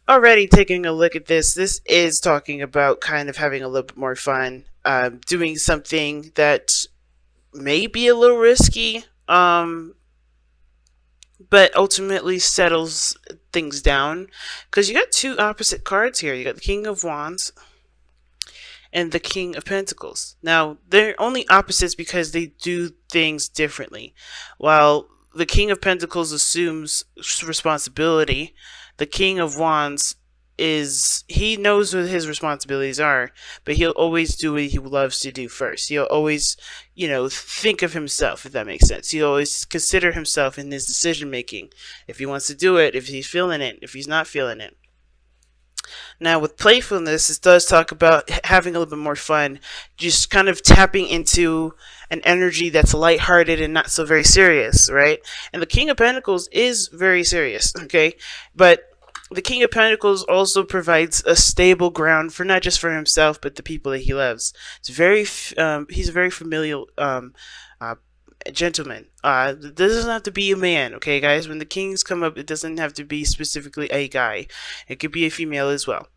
Already taking a look at this is talking about kind of having a little bit more fun, doing something that may be a little risky, but ultimately settles things down. Because you got two opposite cards here. You got the King of Wands and the King of Pentacles. Now, they're only opposites because they do things differently. While the King of Pentacles assumes responsibility, the King of Wands he knows what his responsibilities are, but he'll always do what he loves to do first. He'll always, think of himself, if that makes sense. He'll always consider himself in his decision making. If he wants to do it, if he's feeling it, if he's not feeling it. Now, with playfulness, it does talk about having a little bit more fun, just kind of tapping into an energy that's lighthearted and not so very serious, right? And the King of Pentacles is very serious, okay? But the King of Pentacles also provides a stable ground for not just for himself, but the people that he loves. He's a very familial uh, gentleman. This doesn't have to be a man, okay, guys? When the kings come up, it doesn't have to be specifically a guy. It could be a female as well.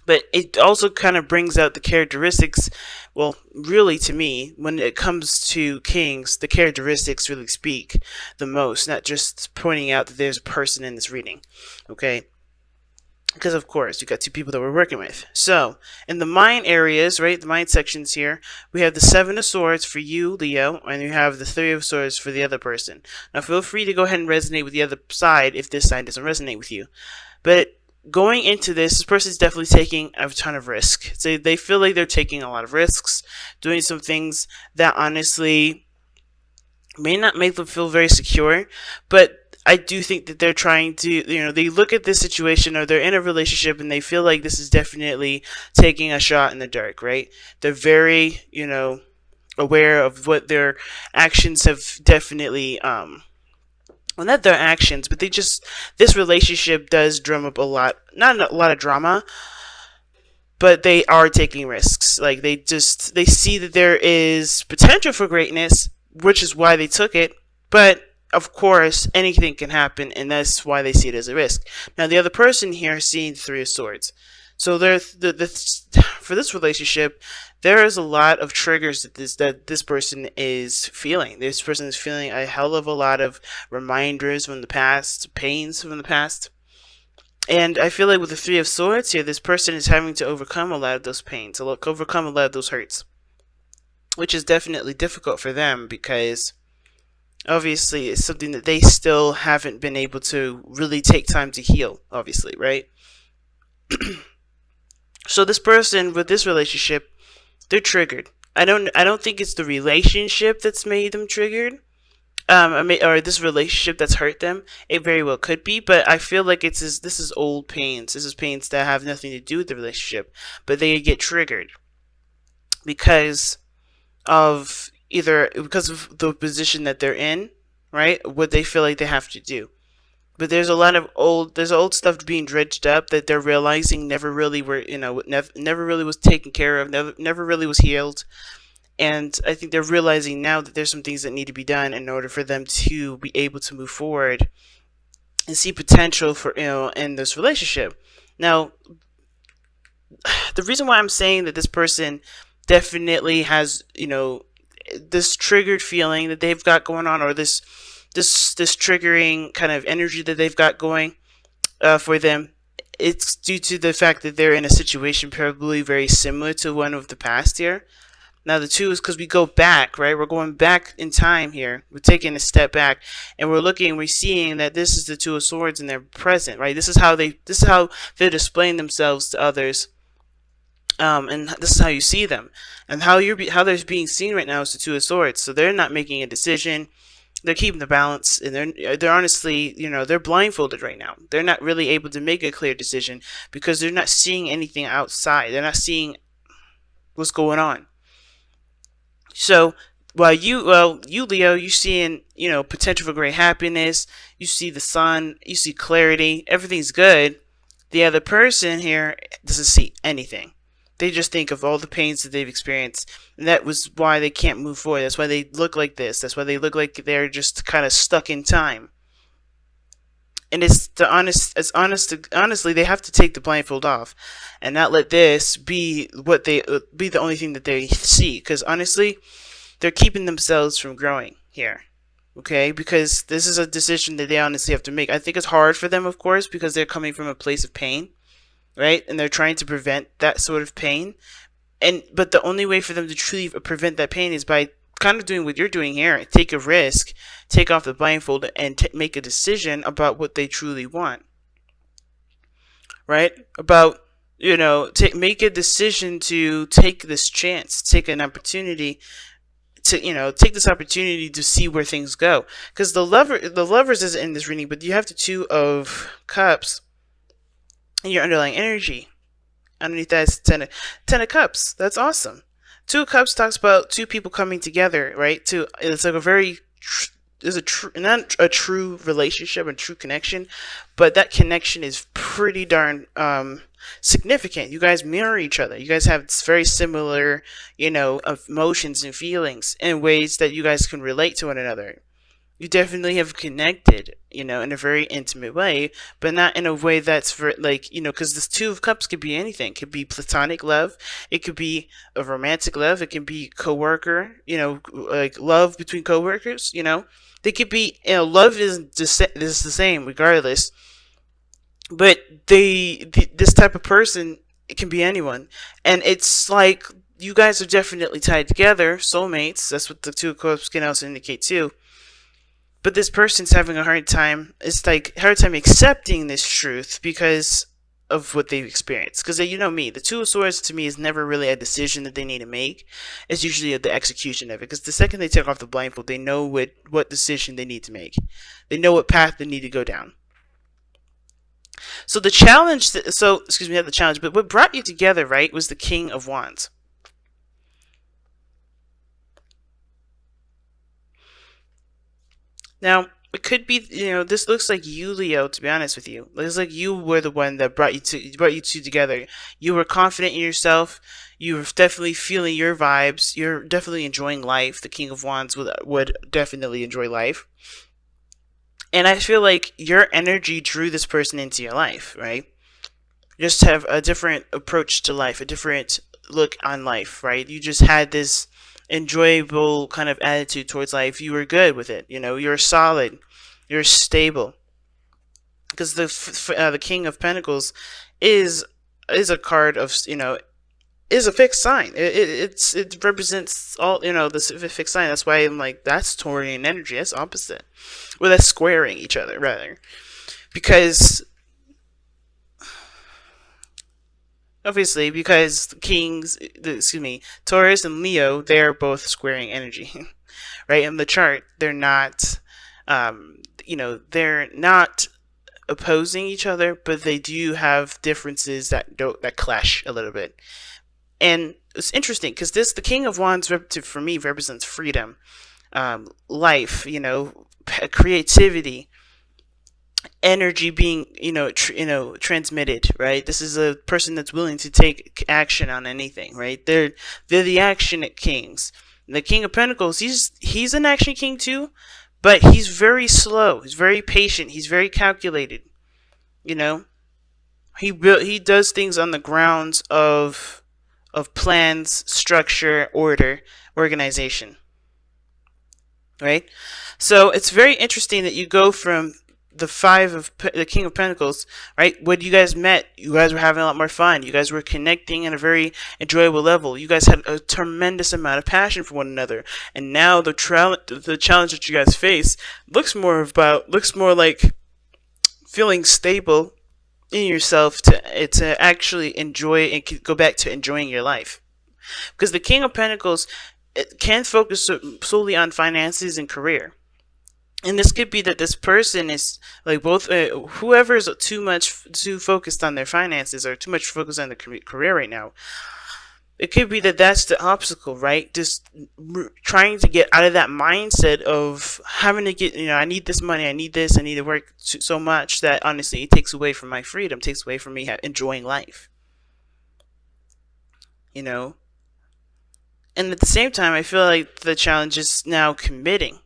But it also kind of brings out the characteristics. Well, really, to me, when it comes to kings, the characteristics really speak the most, not just pointing out that there's a person in this reading, okay? Because, of course, you got two people that we're working with. So, in the mind areas, right, the mind sections here, we have the Seven of Swords for you, Leo, and you have the Three of Swords for the other person. Now, feel free to go ahead and resonate with the other side if this side doesn't resonate with you. But going into this person's definitely taking a ton of risk. So they feel like they're taking a lot of risks, doing some things that honestly may not make them feel very secure, but I do think that they're trying to, they look at this situation or they're in a relationship and they feel like this is definitely taking a shot in the dark, right? They're very, aware of what their actions have definitely, well, not their actions, but this relationship does drum up a lot, not a lot of drama, but they are taking risks. Like they see that there is potential for greatness, which is why they took it, but of course, anything can happen, and that's why they see it as a risk. Now, the other person here is seeing Three of Swords. So for this relationship, there is a lot of triggers that this person is feeling. This person is feeling a hell of a lot of reminders from the past, pains from the past. And I feel like with the Three of Swords here, this person is having to overcome a lot of those pains, overcome a lot of those hurts, which is definitely difficult for them because obviously it's something that they still haven't been able to really take time to heal, obviously, right? So this person with this relationship, they're triggered. I don't think it's the relationship that's made them triggered. Or this relationship that's hurt them. It very well could be, but I feel like this is old pains. This is pains that have nothing to do with the relationship, but they get triggered because of the position that they're in, right? What they feel like they have to do. But there's old stuff being dredged up that they're realizing never really never really was taken care of, never really was healed. And I think they're realizing now that there's some things that need to be done in order for them to be able to move forward and see potential for, in this relationship. Now, the reason why I'm saying that this person definitely has, this triggered feeling that they've got going on, or this triggering kind of energy that they've got going for them, it's due to the fact that they're in a situation probably very similar to one of the past here. Now the two is because we go back, right? We're going back in time here. We're taking a step back, and we're seeing that this is the Two of Swords and they're present, right? This is how they're displaying themselves to others. And this is how you see them, and how they're being seen right now is the Two of Swords. So they're not making a decision. They're keeping the balance, and they're honestly, they're blindfolded right now. They're not really able to make a clear decision because they're not seeing anything outside. They're not seeing what's going on. So while you Leo, you seeing, potential for great happiness, you see the sun, you see clarity, everything's good. The other person here doesn't see anything. They just think of all the pains that they've experienced, and that was why they can't move forward. That's why they look like this. That's why they look like they're just kind of stuck in time. And it's the honestly, they have to take the blindfold off and not let this be what they be the only thing that they see, because honestly, they're keeping themselves from growing here. Okay, because this is a decision that they honestly have to make. I think it's hard for them, of course, because they're coming from a place of pain, right? And they're trying to prevent that sort of pain. And but the only way for them to truly prevent that pain is by kind of doing what you're doing here. Take a risk, take off the blindfold, and make a decision about what they truly want, right? About, make a decision to take this chance, take an opportunity to, take this opportunity to see where things go. Because the lovers isn't in this reading, but you have the Two of Cups in your underlying energy. Underneath that is ten of Cups. That's awesome. Two of Cups talks about two people coming together, right? It's like a very is a true, not a true relationship and true connection, but that connection is pretty darn significant. You guys mirror each other. You guys have very similar, emotions and feelings in ways that you guys can relate to one another. You definitely have connected, in a very intimate way, but not in a way that's for like, because this Two of Cups could be anything. It could be platonic love. It could be a romantic love. It can be coworker, like love between coworkers, They could be, love is the same regardless. But this type of person, it can be anyone. And it's like, you guys are definitely tied together, soulmates. That's what the Two of Cups can also indicate too. But this person's having a hard time. It's like hard time accepting this truth because of what they've experienced. Because you know me, the Two of Swords to me is never really a decision that they need to make. It's usually the execution of it. Because the second they take off the blindfold, they know what decision they need to make. They know what path they need to go down. So the challenge, excuse me, not the challenge, but what brought you together, right, was the King of Wands. Now, it could be, this looks like you, Leo, to be honest with you. It looks like you were the one that brought you two together. You were confident in yourself. You were definitely feeling your vibes. You're definitely enjoying life. The King of Wands would definitely enjoy life. And I feel like your energy drew this person into your life, right? You just have a different approach to life, a different look on life, right? You just had this enjoyable kind of attitude towards life. You were good with it, you're solid, you're stable. Because the King of Pentacles is a card of, is a fixed sign. It represents all, the fixed sign. That's why I'm like, that's Taurian energy. That's opposite. Well, that's squaring each other rather, because obviously, because Taurus and Leo, they're both squaring energy, right? In the chart, they're not, they're not opposing each other, but they do have differences that clash a little bit. And it's interesting because the King of Wands, for me, represents freedom, life, creativity, energy being transmitted, right? This is a person that's willing to take action on anything, right? They're the action kings. The King of Pentacles, he's an action king too, but he's very slow, he's very patient, he's very calculated. He does things on the grounds of plans, structure, order, organization, right? So it's very interesting that you go from the King of Pentacles, right? When you guys met, you guys were having a lot more fun. You guys were connecting at a very enjoyable level. You guys had a tremendous amount of passion for one another. And now the challenge that you guys face looks more like feeling stable in yourself to actually enjoy and go back to enjoying your life. Because the King of Pentacles, it can focus solely on finances and career. And this could be that this person is like both, whoever is too focused on their finances or too much focused on their career right now. It could be that that's the obstacle, right? Just trying to get out of that mindset of having to get, I need this money, I need this, I need to work so much that honestly it takes away from my freedom, takes away from me enjoying life. And at the same time, I feel like the challenge is now commitment.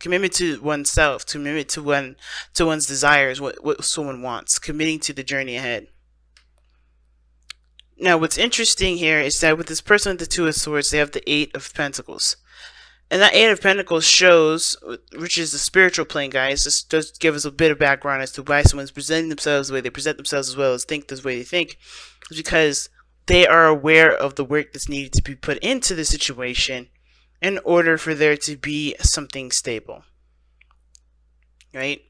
commitment to oneself, commitment to one's desires, what someone wants, committing to the journey ahead. Now, what's interesting here is that with this person with the Two of Swords, they have the Eight of Pentacles. And that Eight of Pentacles shows, which is the spiritual plane, guys. This does give us a bit of background as to why someone's presenting themselves the way they present themselves, as well as think the way they think. It's because they are aware of the work that's needed to be put into the situation in order for there to be something stable. Right?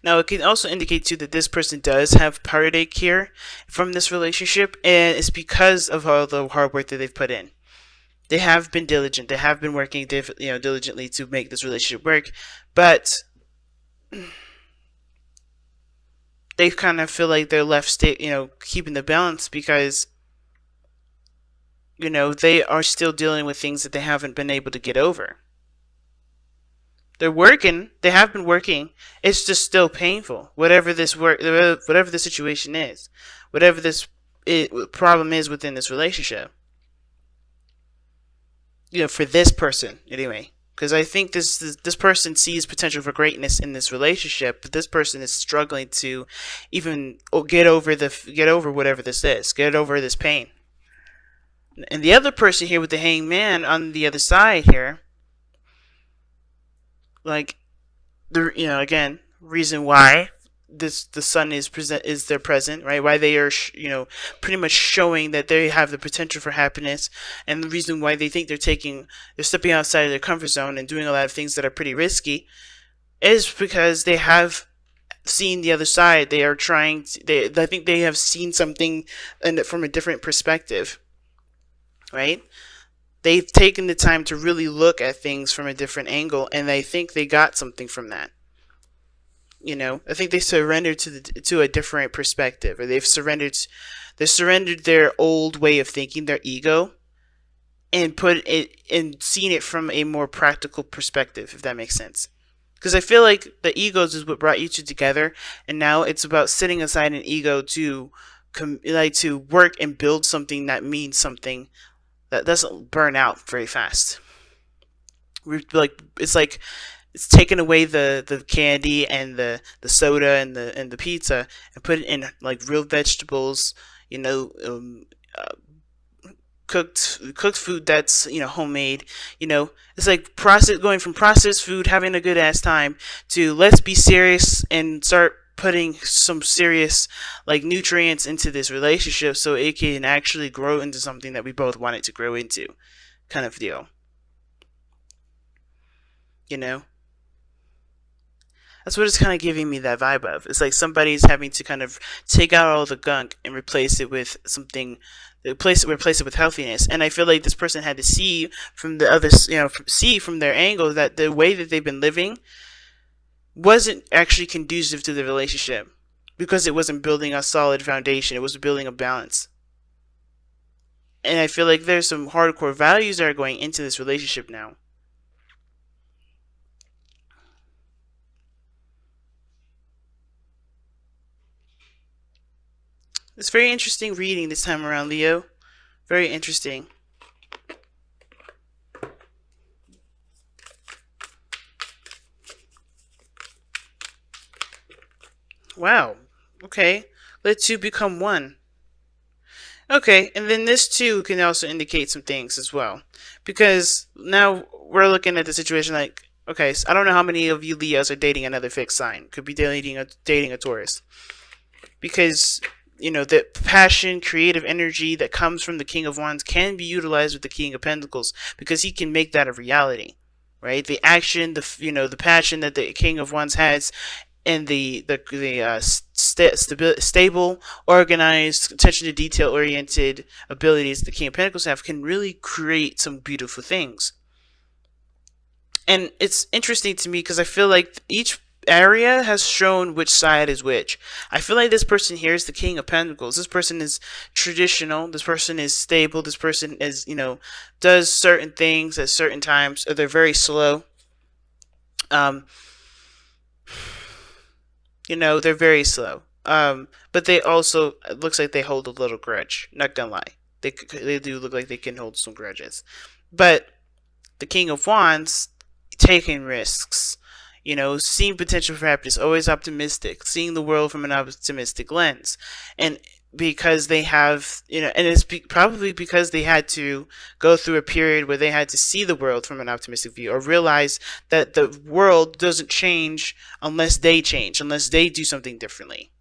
Now, it can also indicate too that this person does have heartache here from this relationship, and it's because of all the hard work that they've put in. They have been diligent. They have been working, diligently to make this relationship work, but they kind of feel like they're left, keeping the balance because, they are still dealing with things that they haven't been able to get over. They're working. They have been working. It's just still painful. Whatever the situation is, whatever this problem is within this relationship. For this person anyway, because I think this person sees potential for greatness in this relationship, but this person is struggling to even get over whatever this is, get over this pain. And the other person here with the Hanged Man on the other side here, like again, reason why the sun is their present, right? Why they are pretty much showing that they have the potential for happiness, and the reason why they think they're stepping outside of their comfort zone and doing a lot of things that are pretty risky is because they have seen the other side. They are trying to, I think they have seen something from a different perspective, right? They've taken the time to really look at things from a different angle, and they think they got something from that. I think they surrendered to a different perspective, or they surrendered their old way of thinking, their ego, and seen it from a more practical perspective, if that makes sense. Because I feel like the egos is what brought you two together, and now it's about setting aside an ego to work and build something that means something, that doesn't burn out very fast. It's taken away the candy and the soda and the pizza and put it in like real vegetables, cooked food that's homemade. It's like going from processed food, having a good ass time, to let's be serious and start putting some serious nutrients into this relationship so it can actually grow into something that we both want it to grow into, kind of deal. That's what it's kind of giving me that vibe of. It's like somebody's having to kind of take out all the gunk and replace it with something, replace it with healthiness. And I feel like this person had to see from the other, see from their angle that the way that they've been living wasn't actually conducive to the relationship, because it wasn't building a solid foundation. It was building a balance. And I feel like there's some hardcore values that are going into this relationship now. It's very interesting reading this time around, Leo. Very interesting. Wow. Okay. Let two become one. Okay, and then this too can also indicate some things as well. Because now we're looking at the situation like, okay, so I don't know how many of you Leos are dating another fixed sign. Could be dating a Taurus. Because the passion, creative energy that comes from the King of Wands can be utilized with the King of Pentacles, because he can make that a reality, right? The action, the passion that the King of Wands has, and the stable, organized, attention to detail oriented abilities the King of Pentacles have can really create some beautiful things. And it's interesting to me because I feel like each area has shown which side is which. I feel like this person here is the King of Pentacles. This person is traditional. This person is stable. This person is, does certain things at certain times. Or they're very slow. They're very slow. But they also, it looks like they hold a little grudge. Not gonna lie. They do look like they can hold some grudges. But the King of Wands taking risks, seeing potential for happiness, always optimistic, seeing the world from an optimistic lens. And because they have, and it's probably because they had to go through a period where they had to see the world from an optimistic view, or realize that the world doesn't change unless they change, unless they do something differently.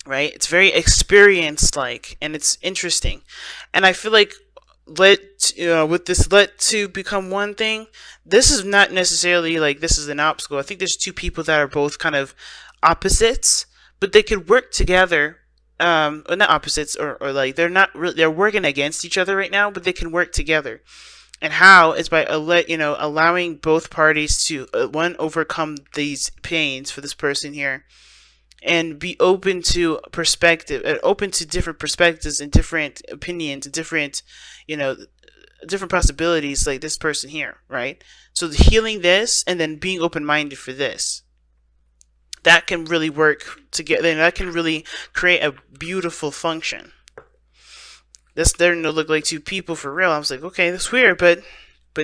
Right? It's very experience like, and it's interesting. And I feel like with this let two become one thing, this is not necessarily like this is an obstacle. I think there's two people that are both kind of opposites, but they could work together. Or not opposites, or like they're not really, they're working against each other right now, but they can work together. And how is by allowing both parties to one, overcome these pains for this person here, and be open to perspective, open to different perspectives and different opinions and different, different possibilities, like this person here, right? So healing this and then being open-minded for this, that can really work together, and that can really create a beautiful function. This starting to look like two people for real. I was like, okay, that's weird, but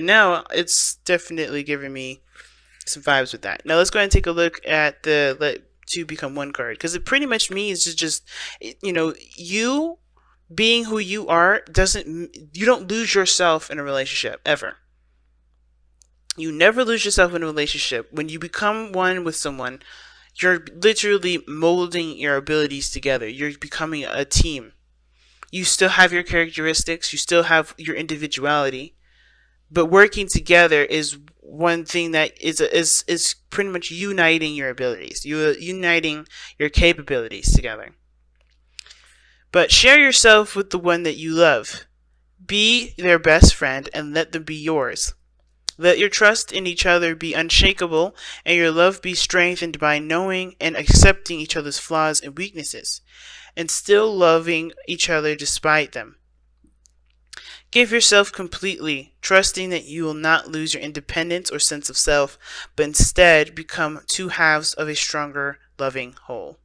now it's definitely giving me some vibes with that. Now let's go ahead and take a look at the let two become one card, because it pretty much means to just, you being who you are you don't lose yourself in a relationship ever. You never lose yourself in a relationship. When you become one with someone, you're literally molding your abilities together. You're becoming a team. You still have your characteristics, you still have your individuality, but working together is one thing that is pretty much uniting your abilities. You're uniting your capabilities together. But share yourself with the one that you love. Be their best friend and let them be yours. Let your trust in each other be unshakable, and your love be strengthened by knowing and accepting each other's flaws and weaknesses, and still loving each other despite them. Give yourself completely, trusting that you will not lose your independence or sense of self, but instead become two halves of a stronger, loving whole.